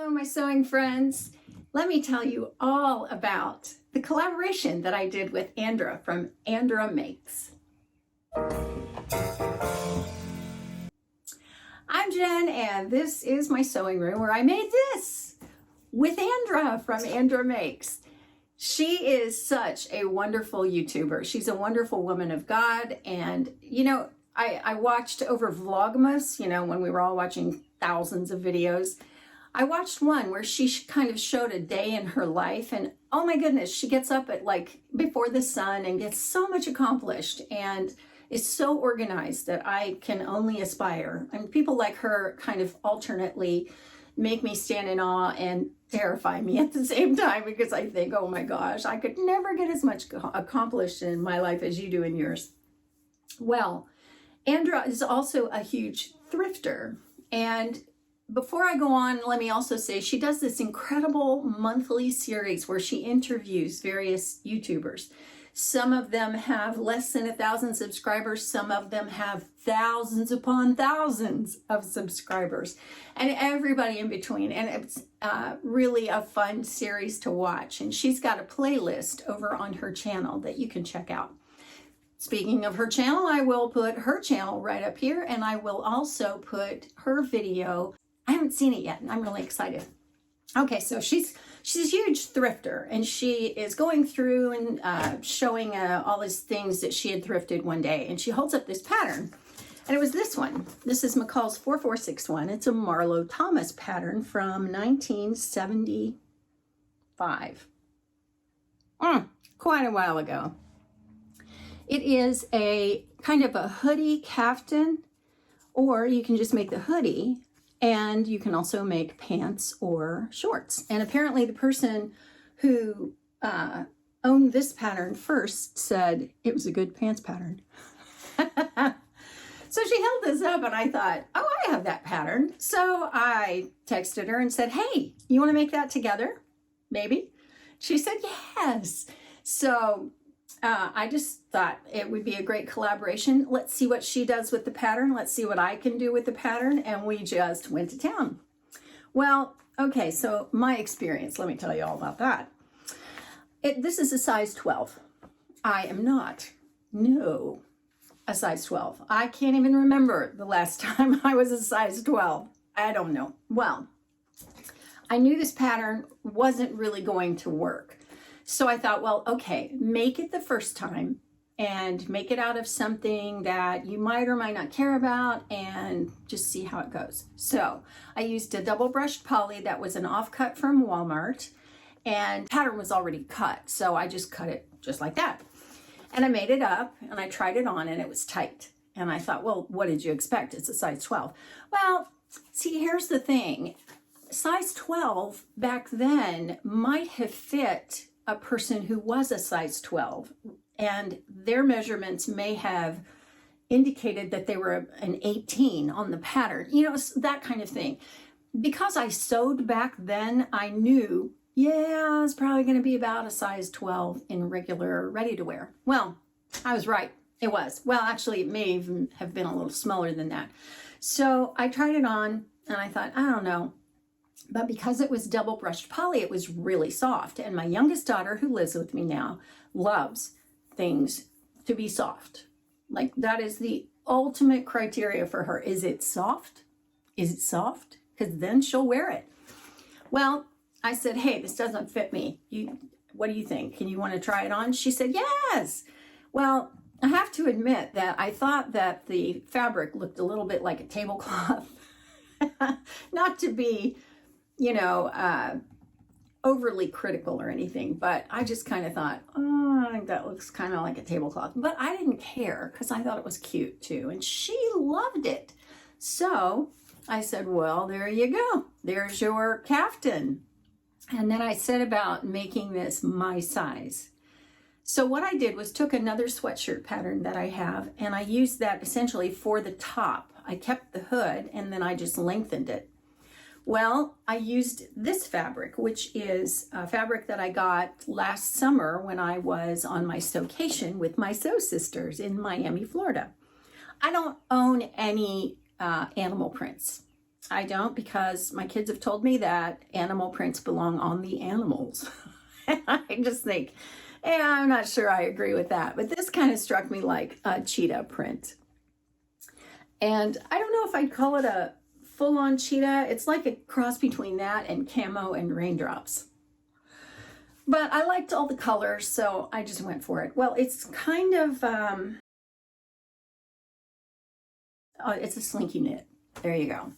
Hello, my sewing friends. Let me tell you all about the collaboration that I did with Andra from Andra Makes. I'm Jen, and this is my sewing room where I made this with Andra from Andra Makes. She is such a wonderful YouTuber. She's a wonderful woman of God, and I watched over Vlogmas, when we were all watching thousands of videos. I watched one where she kind of showed a day in her life, and oh my goodness, she gets up at before the sun and gets so much accomplished and is so organized that I can only aspire. And people like her kind of alternately make me stand in awe and terrify me at the same time, because I think, oh my gosh, I could never get as much accomplished in my life as you do in yours. Well, Andra is also a huge thrifter, and before I go on, let me also say she does this incredible monthly series where she interviews various YouTubers. Some of them have less than 1,000 subscribers. Some of them have thousands upon thousands of subscribers, and everybody in between. And it's really a fun series to watch. And she's got a playlist over on her channel that you can check out. Speaking of her channel, I will put her channel right up here, and I will also put her video. I haven't seen it yet, and I'm really excited. Okay, so she's a huge thrifter, and she is going through and showing all these things that she had thrifted one day, and she holds up this pattern, and it was this one. This is McCall's 4461. It's a Marlo Thomas pattern from 1975. Quite a while ago. It is a kind of a hoodie caftan, or you can just make the hoodie, and you can also make pants or shorts. And apparently the person who owned this pattern first said it was a good pants pattern. So she held this up, and I thought, oh, I have that pattern. So I texted her and said, hey, you want to make that together? Maybe? She said, yes. So I just thought it would be a great collaboration. Let's see what she does with the pattern. Let's see what I can do with the pattern. And we just went to town. Well, okay, so my experience, let me tell you all about that. This is a size 12. I am not, a size 12. I can't even remember the last time I was a size 12. I don't know. Well, I knew this pattern wasn't really going to work. So I thought, well, okay, make it the first time and make it out of something that you might or might not care about and just see how it goes. So I used a double brushed poly that was an offcut from Walmart, and the pattern was already cut. So I just cut it just like that. And I made it up and I tried it on, and it was tight. And I thought, well, what did you expect? It's a size 12. Well, see, here's the thing. Size 12 back then might have fit a person who was a size 12, and their measurements may have indicated that they were an 18 on the pattern, that kind of thing. Because I sewed back then, I knew, yeah, it's probably going to be about a size 12 in regular ready to wear. Well, I was right. It was. Well, actually, it may even have been a little smaller than that. So I tried it on, and I thought, I don't know. But because it was double brushed poly, it was really soft. And my youngest daughter, who lives with me now, loves things to be soft. Like, that is the ultimate criteria for her. Is it soft? Is it soft? Because then she'll wear it. Well, I said, hey, this doesn't fit me. What do you think? Can you want to try it on? She said, yes. Well, I have to admit that I thought that the fabric looked a little bit like a tablecloth. Not to be overly critical or anything, but I just kind of thought, oh, I think that looks kind of like a tablecloth. But I didn't care because I thought it was cute too, and she loved it. So I said, well, there you go. There's your caftan. And then I set about making this my size. So what I did was took another sweatshirt pattern that I have, and I used that essentially for the top. I kept the hood, and then I just lengthened it. Well, I used this fabric, which is a fabric that I got last summer when I was on my staycation with my sew sisters in Miami, Florida. I don't own any animal prints. I don't, because my kids have told me that animal prints belong on the animals. I just think, yeah, I'm not sure I agree with that. But this kind of struck me like a cheetah print. And I don't know if I'd call it a full-on cheetah. It's like a cross between that and camo and raindrops. But I liked all the colors, so I just went for it. Well, it's kind of, it's a slinky knit. There you go.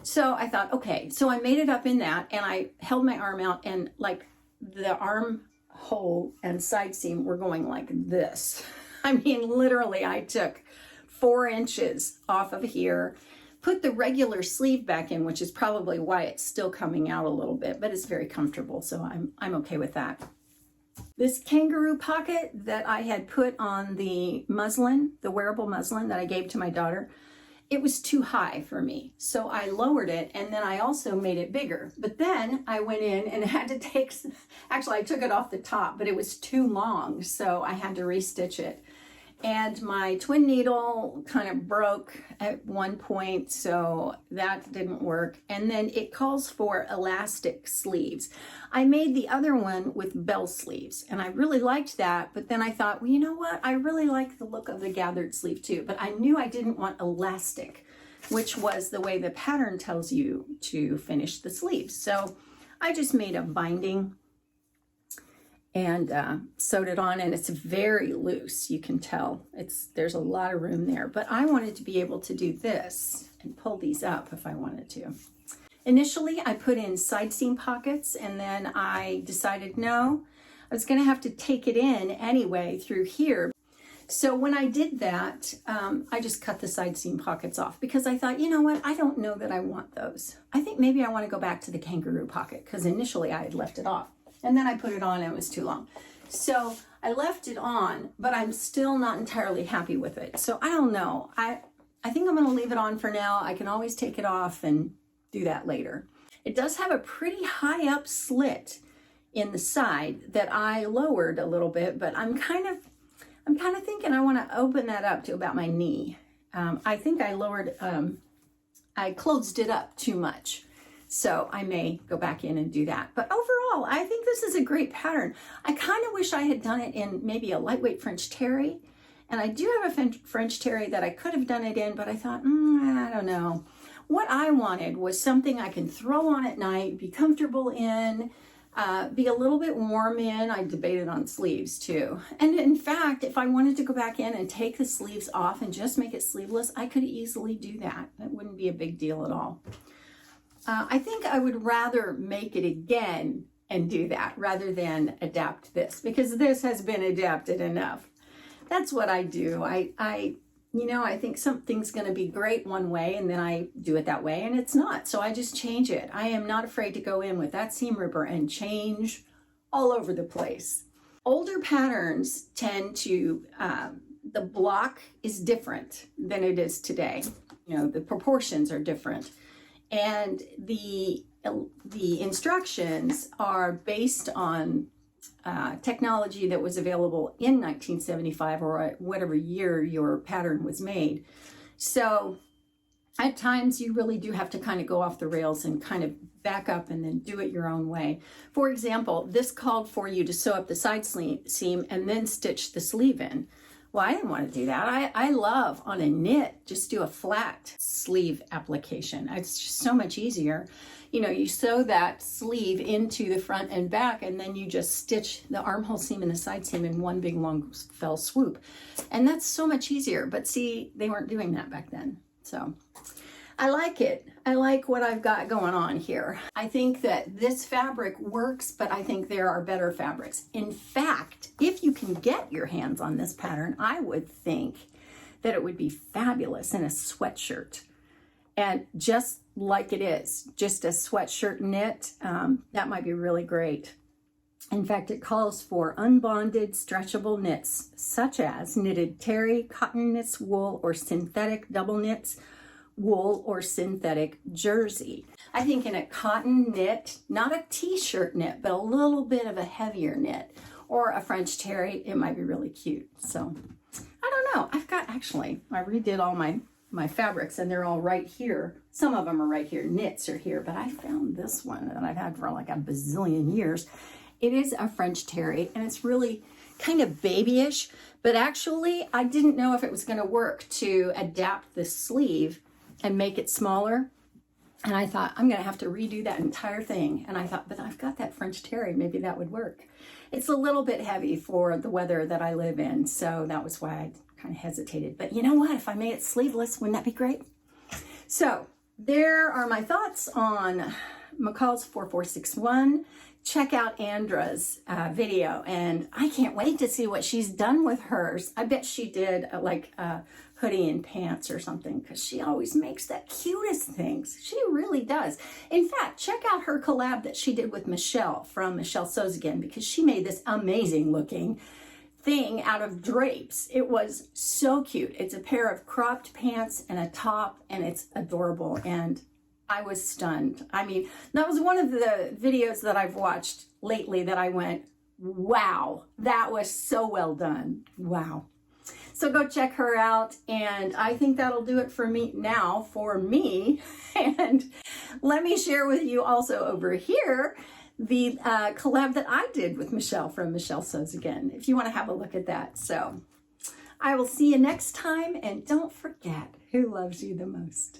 So I thought, okay, so I made it up in that, and I held my arm out, and like the armhole and side seam were going like this. I mean, literally, I took 4 inches off of here, put the regular sleeve back in, which is probably why it's still coming out a little bit, but it's very comfortable, so I'm okay with that. This kangaroo pocket that I had put on the muslin, the wearable muslin that I gave to my daughter, it was too high for me. So I lowered it, and then I also made it bigger. But then I went in and had to take, actually I took it off the top, but it was too long, so I had to restitch it. And my twin needle kind of broke at one point, so that didn't work. And then it calls for elastic sleeves. I made the other one with bell sleeves, and I really liked that, but then I thought, well, you know what? I really like the look of the gathered sleeve too, but I knew I didn't want elastic, which was the way the pattern tells you to finish the sleeves. So I just made a binding and sewed it on, and it's very loose. You can tell there's a lot of room there, but I wanted to be able to do this and pull these up if I wanted to. Initially, I put in side seam pockets, and then I decided no, I was going to have to take it in anyway through here. So when I did that, I just cut the side seam pockets off, because I thought, you know what, I don't know that I want those. I think maybe I want to go back to the kangaroo pocket, because initially I had left it off. And then I put it on and it was too long. So I left it on, but I'm still not entirely happy with it. So I don't know. I think I'm going to leave it on for now. I can always take it off and do that later. It does have a pretty high up slit in the side that I lowered a little bit, but I'm kind of thinking I want to open that up to about my knee. I think I closed it up too much. So I may go back in and do that. But overall, I think this is a great pattern. I kind of wish I had done it in maybe a lightweight French terry. And I do have a French terry that I could have done it in, but I thought, I don't know. What I wanted was something I can throw on at night, be comfortable in, be a little bit warm in. I debated on sleeves too. And in fact, if I wanted to go back in and take the sleeves off and just make it sleeveless, I could easily do that. It wouldn't be a big deal at all. I think I would rather make it again and do that rather than adapt this, because this has been adapted enough. That's what I do. I think something's going to be great one way, and then I do it that way, and it's not. So I just change it. I am not afraid to go in with that seam ripper and change all over the place. Older patterns tend to, the block is different than it is today. You know, the proportions are different. And the instructions are based on technology that was available in 1975 or whatever year your pattern was made. So at times you really do have to kind of go off the rails and kind of back up and then do it your own way. For example, this called for you to sew up the side seam and then stitch the sleeve in. Well, I didn't want to do that. I love on a knit, just do a flat sleeve application. It's just so much easier. You know, you sew that sleeve into the front and back, and then you just stitch the armhole seam and the side seam in one big long fell swoop. And that's so much easier. But see, they weren't doing that back then. So I like it. I like what I've got going on here. I think that this fabric works, but I think there are better fabrics. In fact, if you can get your hands on this pattern, I would think that it would be fabulous in a sweatshirt. And just like it is, just a sweatshirt knit, that might be really great. In fact, it calls for unbonded stretchable knits, such as knitted terry, cotton knits, wool, or synthetic double knits, wool or synthetic jersey. I think in a cotton knit, not a t-shirt knit, but a little bit of a heavier knit, or a French terry, it might be really cute. So I don't know. I redid all my my fabrics, and they're all right here. Some of them are right here, knits are here, but I found this one that I've had for like a bazillion years. It is a French terry, and it's really kind of babyish, but actually I didn't know if it was going to work to adapt the sleeve and make it smaller. And I thought, I'm going to have to redo that entire thing. And I thought, but I've got that French terry, maybe that would work. It's a little bit heavy for the weather that I live in, so that was why I kind of hesitated. But you know what? If I made it sleeveless, wouldn't that be great? So there are my thoughts on McCall's 4461. Check out Andra's video, and I can't wait to see what she's done with hers. I bet she did like a hoodie and pants or something, because she always makes the cutest things. She really does. In fact, check out her collab that she did with Michelle from Michelle Sews Again, because she made this amazing looking thing out of drapes. It was so cute. It's a pair of cropped pants and a top, and it's adorable, and I was stunned. I mean, that was one of the videos that I've watched lately that I went, wow, that was so well done. Wow. So go check her out, and I think that'll do it for me now, for me. And let me share with you also over here the collab that I did with Michelle from Michelle Sews Again, if you want to have a look at that. So I will see you next time, and don't forget who loves you the most.